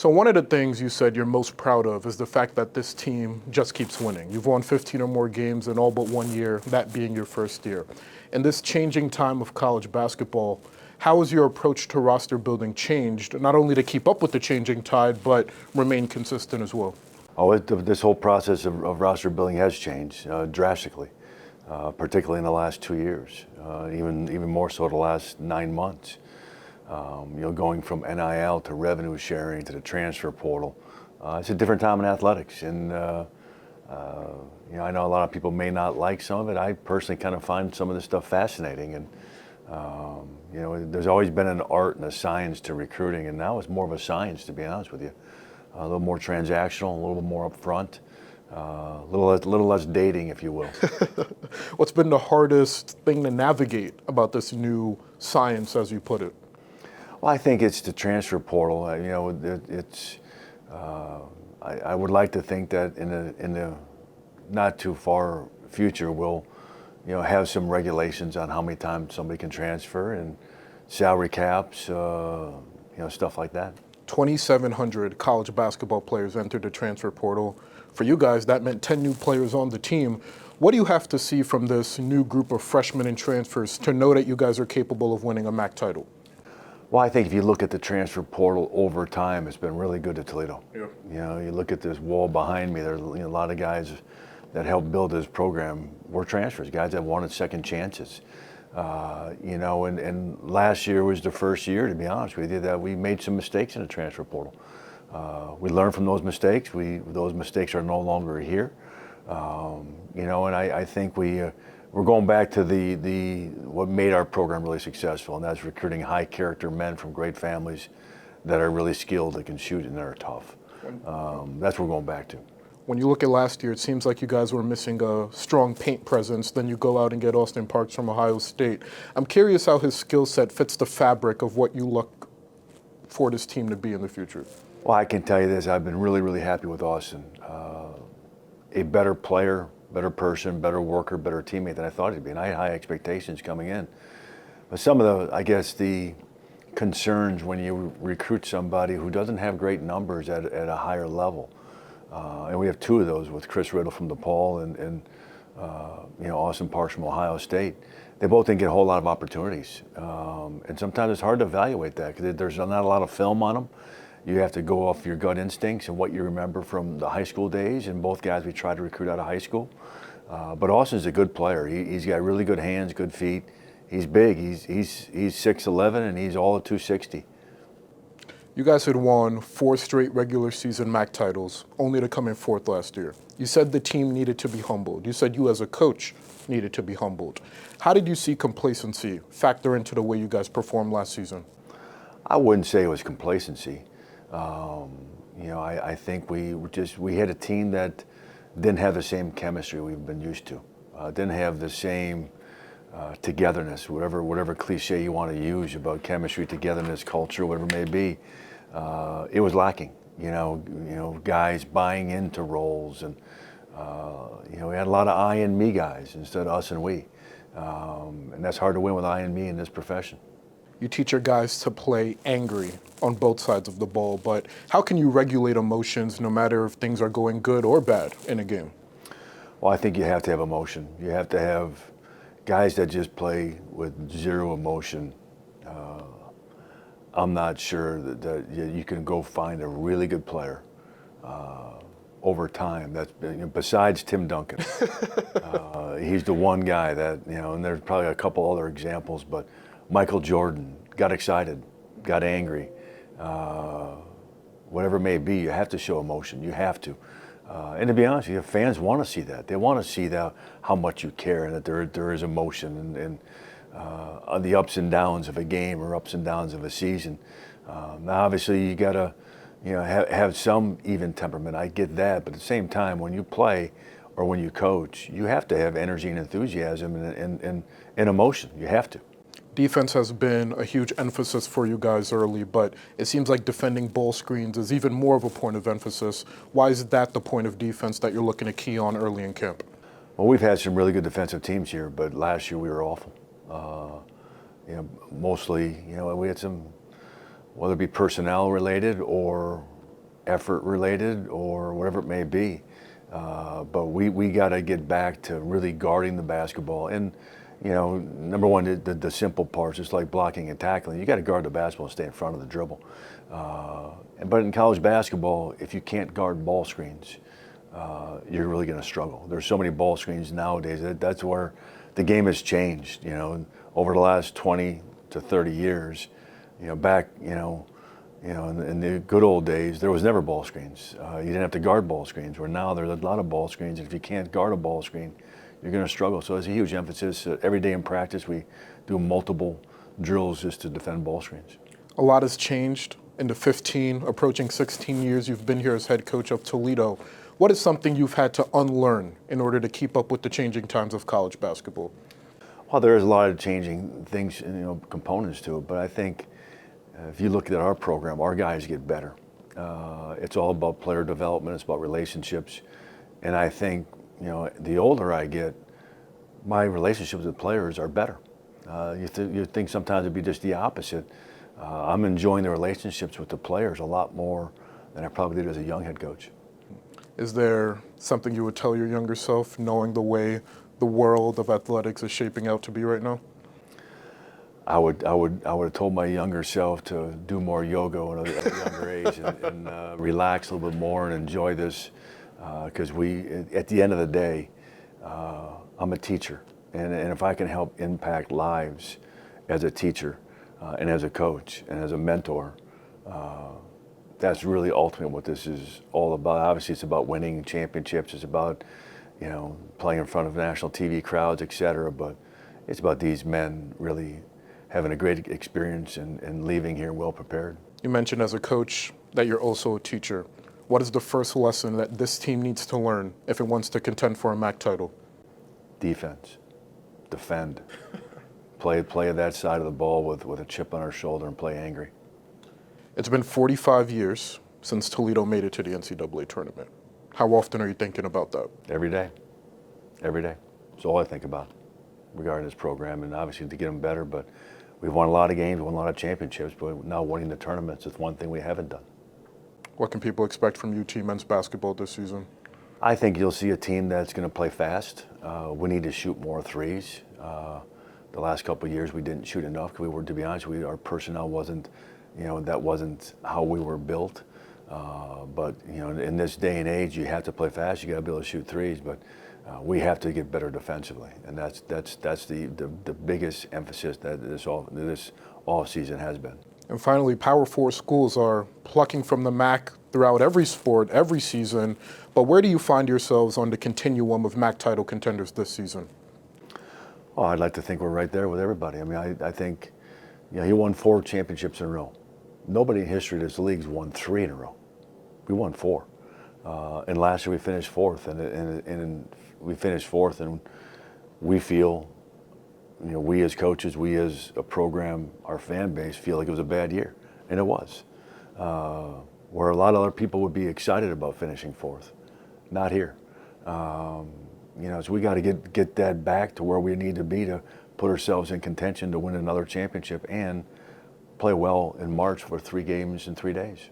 So one of the things you said you're most proud of is the fact that this team just keeps winning. You've won 15 or more games in all but 1 year, that being your first year. In this changing time of college basketball, how has your approach to roster building changed, not only to keep up with the changing tide, but remain consistent as well? This whole process of roster building has changed drastically, particularly in the last 2 years, even more so the last 9 months. Going from NIL to revenue sharing to the transfer portal, it's a different time in athletics, and I know a lot of people may not like some of it. I personally kind of find some of this stuff fascinating, and there's always been an art and a science to recruiting, and now it's more of a science, to be honest with you. A little more transactional, a little bit more upfront, a little less dating, if you will. What's been the hardest thing to navigate about this new science, as you put it? Well, I think it's the transfer portal. I would like to think that in the not too far future, we'll have some regulations on how many times somebody can transfer and salary caps, stuff like that. 2,700 college basketball players entered the transfer portal. For you guys, that meant 10 new players on the team. What do you have to see from this new group of freshmen and transfers to know that you guys are capable of winning a MAC title? Well, I think if you look at the transfer portal over time, it's been really good to Toledo. Yeah. You look at this wall behind me, there's a lot of guys that helped build this program were transfers, guys that wanted second chances. And last year was the first year, to be honest with you, that we made some mistakes in the transfer portal. We learned from those mistakes. Those mistakes are no longer here. And I think we're going back to what made our program really successful, and that's recruiting high character men from great families that are really skilled, that can shoot, and that are tough. That's what we're going back to. When you look at last year, it seems like you guys were missing a strong paint presence. Then you go out and get Austin Parks from Ohio State. I'm curious how his skill set fits the fabric of what you look for this team to be in the future. Well, I can tell you this. I've been really, really happy with Austin. A better player, better person, better worker, better teammate than I thought he'd be. And I had high expectations coming in. But some of the concerns when you recruit somebody who doesn't have great numbers at a higher level. And we have two of those with Chris Riddle from DePaul and Austin Parks from Ohio State. They both didn't get a whole lot of opportunities. And sometimes it's hard to evaluate that because there's not a lot of film on them. You have to go off your gut instincts and what you remember from the high school days. And both guys we tried to recruit out of high school. But Austin's a good player. He's got really good hands, good feet. He's big. He's 6'11", and he's all at 260. You guys had won 4 straight regular season MAC titles, only to come in 4th last year. You said the team needed to be humbled. You said you as a coach needed to be humbled. How did you see complacency factor into the way you guys performed last season? I wouldn't say it was complacency. I think we had a team that didn't have the same chemistry we've been used to. Didn't have the same togetherness, whatever cliche you want to use about chemistry, togetherness, culture, whatever it may be. It was lacking. Guys buying into roles, and we had a lot of I and me guys instead of us and we, and that's hard to win with I and me in this profession. You teach your guys to play angry on both sides of the ball, but how can you regulate emotions no matter if things are going good or bad in a game? Well, I think you have to have emotion. You have to have guys that just play with zero emotion. I'm not sure that you can go find a really good player over time. That's besides Tim Duncan. He's the one guy that, and there's probably a couple other examples, but Michael Jordan got excited, got angry, whatever it may be. You have to show emotion. You have to. And to be honest with you, fans want to see that. They want to see how much you care and that there is emotion and the ups and downs of a game or ups and downs of a season. Now, obviously, you got to have some even temperament. I get that. But at the same time, when you play or when you coach, you have to have energy and enthusiasm and emotion. You have to. Defense has been a huge emphasis for you guys early, but it seems like defending ball screens is even more of a point of emphasis. Why is that the point of defense that you're looking to key on early in camp? Well, we've had some really good defensive teams here, but last year we were awful. Mostly, we had some, whether it be personnel related or effort related or whatever it may be. But we got to get back to really guarding the basketball. And, you know, number one, the simple parts, just like blocking and tackling. You got to guard the basketball and stay in front of the dribble. But in college basketball, if you can't guard ball screens, you're really going to struggle. There's so many ball screens nowadays. That's where the game has changed. You know, over the last 20 to 30 years. You know, back, in the good old days, there was never ball screens. You didn't have to guard ball screens. Where now there's a lot of ball screens, and if you can't guard a ball screen, you're going to struggle. So it's a huge emphasis. Every day in practice, we do multiple drills just to defend ball screens. A lot has changed in the 15, approaching 16 years you've been here as head coach of Toledo. What is something you've had to unlearn in order to keep up with the changing times of college basketball? Well, there is a lot of changing things, components to it, but I think if you look at our program, our guys get better. It's all about player development. It's about relationships. And I think, the older I get, my relationships with players are better. You think sometimes it'd be just the opposite. I'm enjoying the relationships with the players a lot more than I probably did as a young head coach. Is there something you would tell your younger self, knowing the way the world of athletics is shaping out to be right now? I would have told my younger self to do more yoga at a younger age and relax a little bit more and enjoy this, because at the end of the day, I'm a teacher, and if I can help impact lives as a teacher and as a coach and as a mentor, that's really ultimately what this is all about. Obviously, it's about winning championships. It's about playing in front of national TV crowds, et cetera. But it's about these men really having a great experience and leaving here well prepared. You mentioned as a coach that you're also a teacher. What is the first lesson that this team needs to learn if it wants to contend for a MAC title? Defense, defend, play that side of the ball with a chip on our shoulder and play angry. It's been 45 years since Toledo made it to the NCAA tournament. How often are you thinking about that? Every day. Every day. It's all I think about regarding this program, and obviously to get them better. But we've won a lot of games, won a lot of championships, but now winning the tournaments is one thing we haven't done. What can people expect from UT men's basketball this season? I think you'll see a team that's going to play fast. We need to shoot more threes. The last couple of years we didn't shoot enough because to be honest, our personnel wasn't, that wasn't how we were built. But in this day and age, you have to play fast. You got to be able to shoot threes, but we have to get better defensively, and that's the biggest emphasis that this all season has been. And finally, Power 4 schools are plucking from the MAC throughout every sport, every season. But where do you find yourselves on the continuum of MAC title contenders this season? Oh, I'd like to think we're right there with everybody. I mean, I think, he won 4 championships in a row. Nobody in history of this league's won 3 in a row. We won 4. And last year we finished 4th, and we finished 4th, and we feel, we as coaches, we as a program, our fan base feel like it was a bad year, and it was. Where a lot of other people would be excited about finishing 4th, not here. So we got to get that back to where we need to be to put ourselves in contention to win another championship and play well in March for 3 games in 3 days.